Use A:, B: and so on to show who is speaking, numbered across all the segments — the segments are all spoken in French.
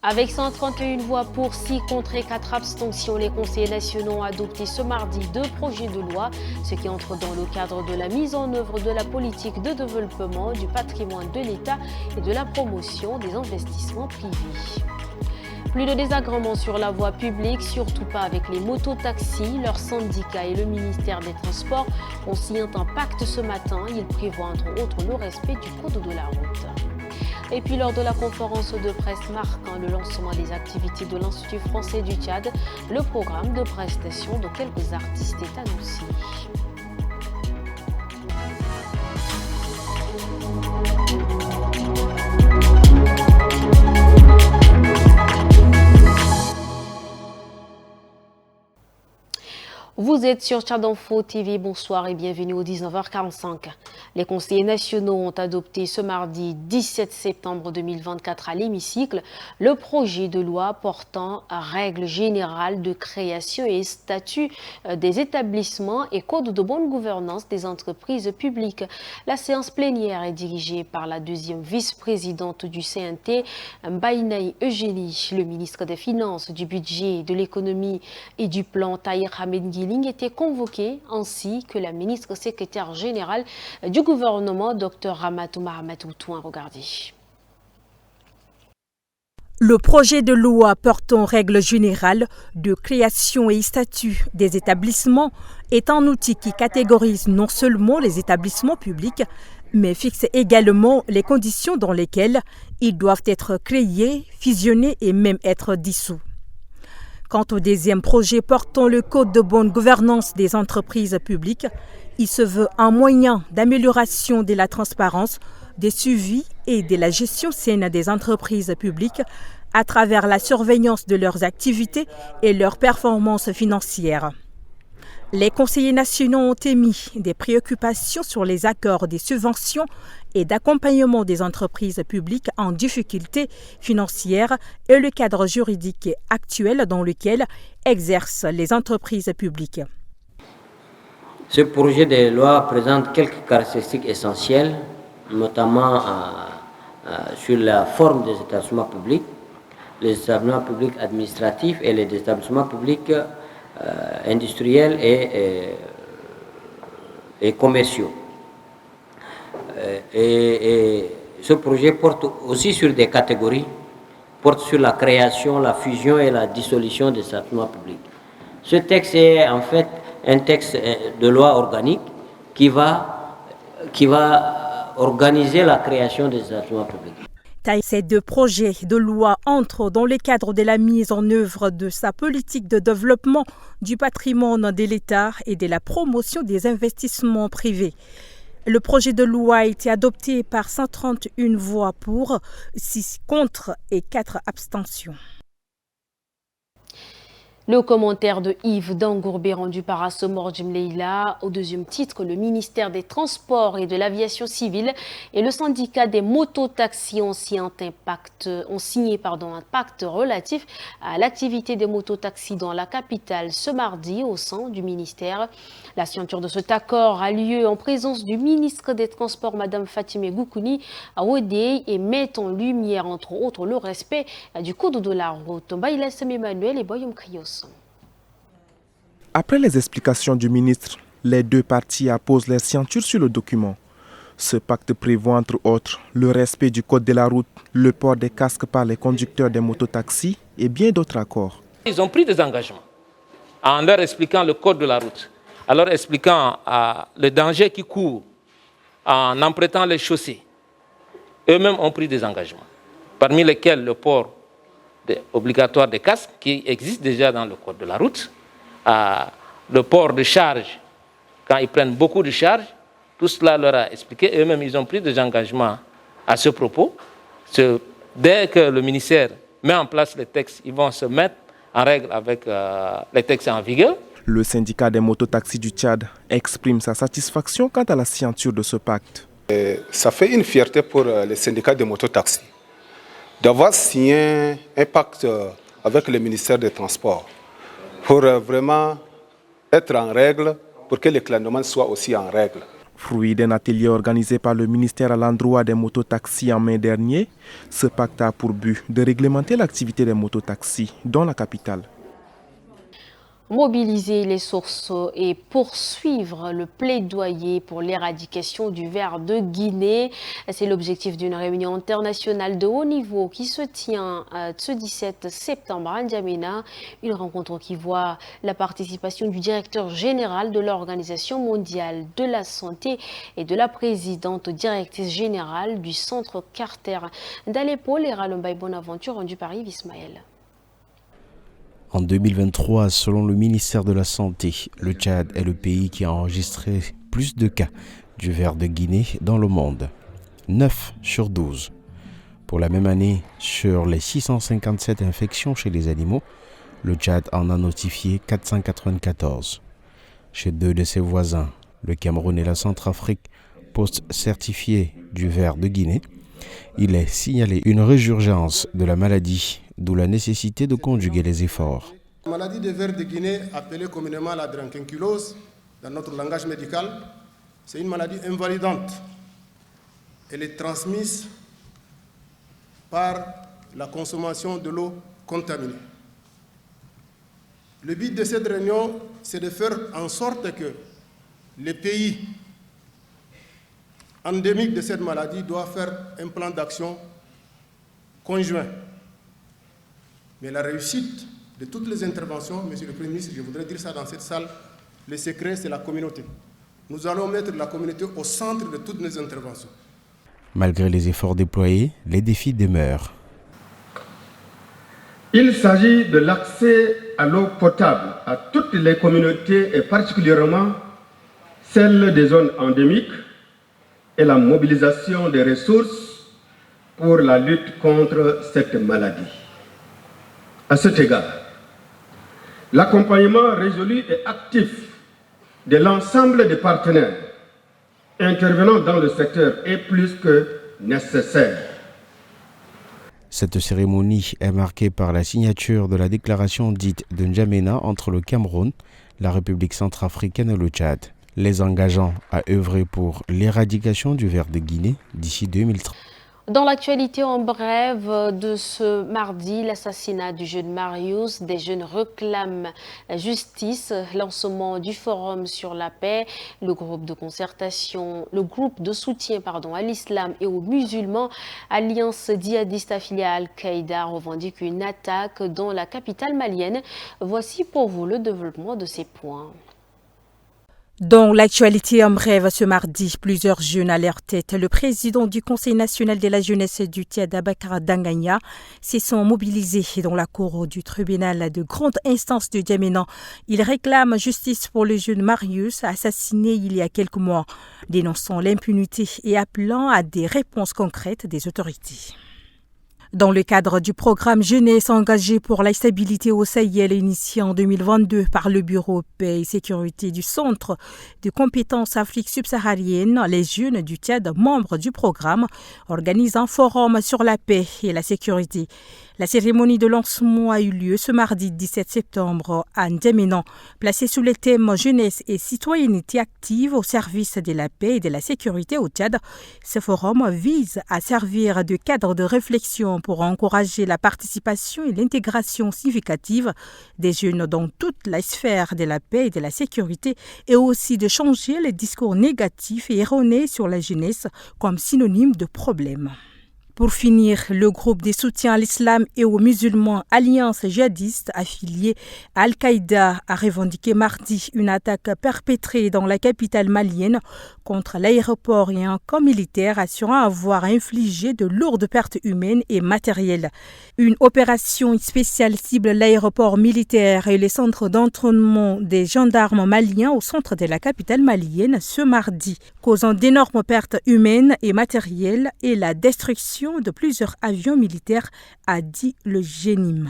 A: Avec 131 voix pour, 6 contre et 4 abstentions, les conseillers nationaux ont adopté ce mardi 2 projets de loi, ce qui entre dans le cadre de la mise en œuvre de la politique de développement du patrimoine de l'État et de la promotion des investissements privés. Plus de désagréments sur la voie publique, surtout pas avec les mototaxis. Leurs syndicats et le ministère des Transports ont signé un pacte ce matin. Ils prévoient entre autres le respect du code de la route. Et puis lors de la conférence de presse marquant le lancement des activités de l'Institut français du Tchad, le programme de prestation de quelques artistes est annoncé. Vous êtes sur Tchad Info TV, bonsoir et bienvenue au 19h45. Les conseillers nationaux ont adopté ce mardi 17 septembre 2024 à l'hémicycle le projet de loi portant règles générales de création et statut des établissements et code de bonne gouvernance des entreprises publiques. La séance plénière est dirigée par la deuxième vice-présidente du CNT, Mbaïnaï Eugénie. Le ministre des Finances, du Budget, de l'Économie et du Plan, Tahir Ahmed Guilling, était convoqué, ainsi que la ministre secrétaire générale du gouvernement, Dr Ramatou Mahamatou Touan. Regardez.
B: Le projet de loi portant règles générales de création et statut des établissements est un outil qui catégorise non seulement les établissements publics, mais fixe également les conditions dans lesquelles ils doivent être créés, fusionnés et même être dissous. Quant au deuxième projet portant le code de bonne gouvernance des entreprises publiques, il se veut un moyen d'amélioration de la transparence, des suivis et de la gestion saine des entreprises publiques à travers la surveillance de leurs activités et leurs performances financières. Les conseillers nationaux ont émis des préoccupations sur les accords des subventions et d'accompagnement des entreprises publiques en difficulté financière et le cadre juridique actuel dans lequel exercent les entreprises publiques.
C: Ce projet de loi présente quelques caractéristiques essentielles, notamment sur la forme des établissements publics, les établissements publics administratifs et les établissements publics industriels et commerciaux. Et ce projet porte aussi sur des catégories, porte sur la création, la fusion et la dissolution des établissements publics. Ce texte est en fait un texte de loi organique qui va organiser la création des établissements publics.
B: Ces deux projets de loi entrent dans le cadre de la mise en œuvre de sa politique de développement du patrimoine de l'État et de la promotion des investissements privés. Le projet de loi a été adopté par 131 voix pour, 6 contre et 4 abstentions.
A: Le commentaire de Yves Dangourbé rendu par Assomor Djimleila. Au deuxième titre, le ministère des Transports et de l'Aviation civile et le syndicat des mototaxis ont signé un pacte relatif à l'activité des mototaxis dans la capitale ce mardi au sein du ministère. La signature de cet accord a lieu en présence du ministre des Transports, Mme Fatime Goukouni, à Odey, et met en lumière, entre autres, le respect du code de la route. Emmanuel et Boyom Krios.
D: Après les explications du ministre, les deux parties apposent leur signature sur le document. Ce pacte prévoit entre autres le respect du code de la route, le port des casques par les conducteurs des mototaxis et bien d'autres accords.
E: Ils ont pris des engagements en leur expliquant le code de la route, en leur expliquant le danger qui court en empruntant les chaussées. Eux-mêmes ont pris des engagements, parmi lesquels le port obligatoire des casques qui existe déjà dans le code de la route, le port de charge quand ils prennent beaucoup de charges. Tout cela leur a expliqué. Eux-mêmes, ils ont pris des engagements à ce propos. Dès que le ministère met en place les textes, ils vont se mettre en règle avec les textes en vigueur.
D: Le syndicat des mototaxis du Tchad exprime sa satisfaction quant à la signature de ce pacte.
F: Ça fait une fierté pour les syndicats des mototaxis d'avoir signé un pacte avec le ministère des Transports pour vraiment être en règle, pour que les clandestins soient aussi en règle.
D: Fruit d'un atelier organisé par le ministère à l'endroit des mototaxis en mai dernier, ce pacte a pour but de réglementer l'activité des mototaxis dans la capitale.
A: Mobiliser les sources et poursuivre le plaidoyer pour l'éradication du ver de Guinée. C'est l'objectif d'une réunion internationale de haut niveau qui se tient ce 17 septembre à N'Djamena. Une rencontre qui voit la participation du directeur général de l'Organisation mondiale de la santé et de la présidente directrice générale du centre Carter d'Aleppo. Léra Lombay Bonaventure, rendu par Yves Ismaël.
G: En 2023, selon le ministère de la Santé, le Tchad est le pays qui a enregistré plus de cas du ver de Guinée dans le monde. 9 sur 12. Pour la même année, sur les 657 infections chez les animaux, le Tchad en a notifié 494. Chez 2 de ses voisins, le Cameroun et la Centrafrique, post-certifiés du ver de Guinée, il est signalé une résurgence de la maladie, d'où la nécessité de conjuguer les efforts.
H: La maladie de ver de Guinée, appelée communément la dracunculose dans notre langage médical, c'est une maladie invalidante. Elle est transmise par la consommation de l'eau contaminée. Le but de cette réunion, c'est de faire en sorte que les pays endémiques de cette maladie doivent faire un plan d'action conjoint. Mais la réussite de toutes les interventions, Monsieur le Premier ministre, je voudrais dire ça dans cette salle, le secret, c'est la communauté. Nous allons mettre la communauté au centre de toutes nos interventions.
G: Malgré les efforts déployés, les défis demeurent.
I: Il s'agit de l'accès à l'eau potable à toutes les communautés et particulièrement celles des zones endémiques et la mobilisation des ressources pour la lutte contre cette maladie. À cet égard, l'accompagnement résolu et actif de l'ensemble des partenaires intervenant dans le secteur est plus que nécessaire.
G: Cette cérémonie est marquée par la signature de la déclaration dite de N'Djamena entre le Cameroun, la République centrafricaine et le Tchad, les engageant à œuvrer pour l'éradication du ver de Guinée d'ici 2030.
A: Dans l'actualité en bref de ce mardi, l'assassinat du jeune Marius, des jeunes réclament justice, lancement du forum sur la paix, le groupe de soutien à l'islam et aux musulmans, alliance djihadiste affiliée à Al-Qaïda revendique une attaque dans la capitale malienne. Voici pour vous le développement de ces points.
B: Dans l'actualité en bref, ce mardi, plusieurs jeunes à leur tête. Le président du Conseil national de la jeunesse du Tchad, Abakar Dangania, se sont mobilisés dans la cour du tribunal de grande instance de N'Djamena. Ils réclament justice pour le jeune Marius, assassiné il y a quelques mois, dénonçant l'impunité et appelant à des réponses concrètes des autorités. Dans le cadre du programme Jeunesse engagée pour la stabilité au Sahel initié en 2022 par le Bureau Paix et Sécurité du Centre de compétences Afrique subsaharienne, les jeunes du Tchad, membres du programme, organisent un forum sur la paix et la sécurité. La cérémonie de lancement a eu lieu ce mardi 17 septembre à N'Djamena, placée sous le thème Jeunesse et citoyenneté active au service de la paix et de la sécurité au Tchad. Ce forum vise à servir de cadre de réflexion pour encourager la participation et l'intégration significative des jeunes dans toute la sphère de la paix et de la sécurité et aussi de changer les discours négatifs et erronés sur la jeunesse comme synonyme de problème. Pour finir, le groupe de soutien à l'islam et aux musulmans Alliance djihadiste affiliée à Al-Qaïda a revendiqué mardi une attaque perpétrée dans la capitale malienne contre l'aéroport et un camp militaire assurant avoir infligé de lourdes pertes humaines et matérielles. Une opération spéciale cible l'aéroport militaire et les centres d'entraînement des gendarmes maliens au centre de la capitale malienne ce mardi, causant d'énormes pertes humaines et matérielles et la destruction de plusieurs avions militaires, a dit le GENIM.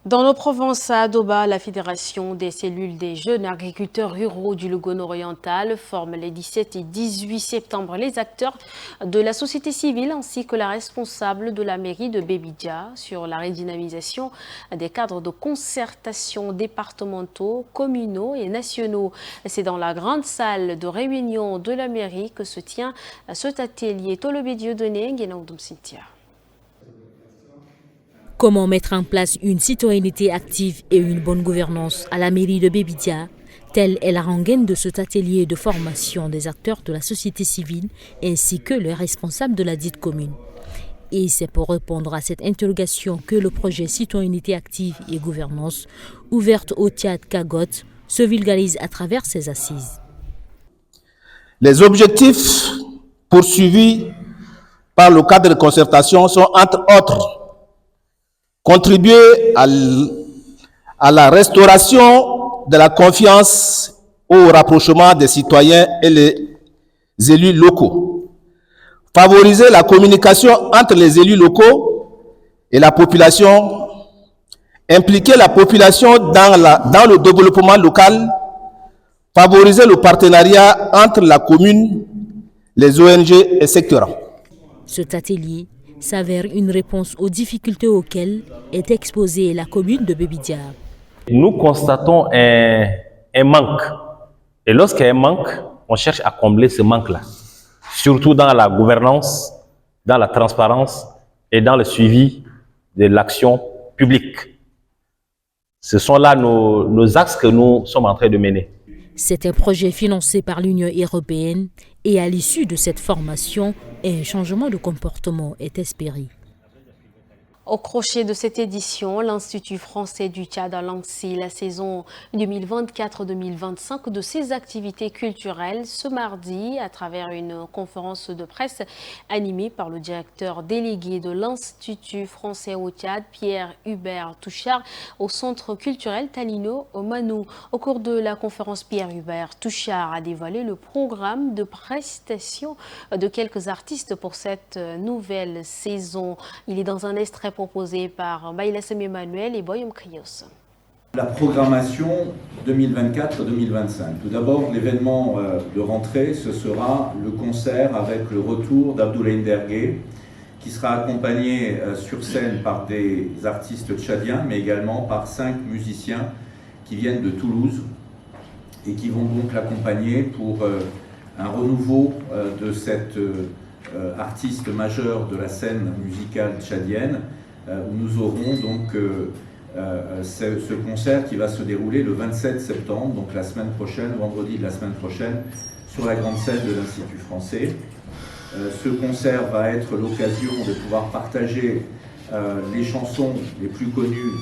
A: Dans nos provinces, à Adoba, la Fédération des cellules des jeunes agriculteurs ruraux du Logone-Oriental forme les 17 et 18 septembre les acteurs de la société civile ainsi que la responsable de la mairie de Bébidja sur la redynamisation des cadres de concertation départementaux, communaux et nationaux. C'est dans la grande salle de réunion de la mairie que se tient cet atelier. Tolobé Dieudonné, Guénaoudom Cynthia.
J: Comment mettre en place une citoyenneté active et une bonne gouvernance à la mairie de Bébidja? Telle est la rengaine de cet atelier de formation des acteurs de la société civile ainsi que les responsables de la dite commune. Et c'est pour répondre à cette interrogation que le projet Citoyenneté active et gouvernance, ouverte au théâtre Kagot, se vulgarise à travers ses assises.
K: Les objectifs poursuivis par le cadre de concertation sont entre autres contribuer à la restauration de la confiance au rapprochement des citoyens et les élus locaux, favoriser la communication entre les élus locaux et la population, impliquer la population dans le développement local, favoriser le partenariat entre la commune, les ONG, etc.
J: Cet atelier s'avère une réponse aux difficultés auxquelles est exposée la commune de Bébidja.
L: Nous constatons un manque. Et lorsqu'il y a un manque, on cherche à combler ce manque-là. Surtout dans la gouvernance, dans la transparence et dans le suivi de l'action publique. Ce sont là nos axes que nous sommes en train de mener.
J: C'est un projet financé par l'Union européenne et à l'issue de cette formation, un changement de comportement est espéré.
A: Au crochet de cette édition, l'Institut français du Tchad a lancé la saison 2024-2025 de ses activités culturelles ce mardi à travers une conférence de presse animée par le directeur délégué de l'Institut français au Tchad, Pierre-Hubert Touchard, au centre culturel Talino au Manou. Au cours de la conférence, Pierre-Hubert Touchard a dévoilé le programme de prestation de quelques artistes pour cette nouvelle saison. Il est dans un extrait proposé par Baïlassem Emmanuel et Boyum Krios.
M: La programmation 2024-2025. Tout d'abord, l'événement de rentrée, ce sera le concert avec le retour d'Abdoulaye Ndergué, qui sera accompagné sur scène par des artistes tchadiens, mais également par 5 musiciens qui viennent de Toulouse et qui vont donc l'accompagner pour un renouveau de cet artiste majeur de la scène musicale tchadienne, où nous aurons donc ce concert qui va se dérouler le 27 septembre, donc la semaine prochaine, vendredi de la semaine prochaine, sur la grande scène de l'Institut français. Ce concert va être l'occasion de pouvoir partager les chansons les plus connues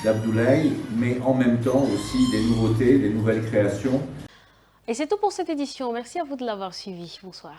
M: d'Abdoulaye, mais en même temps aussi des nouveautés, des nouvelles créations.
A: Et c'est tout pour cette édition. Merci à vous de l'avoir suivi. Bonsoir.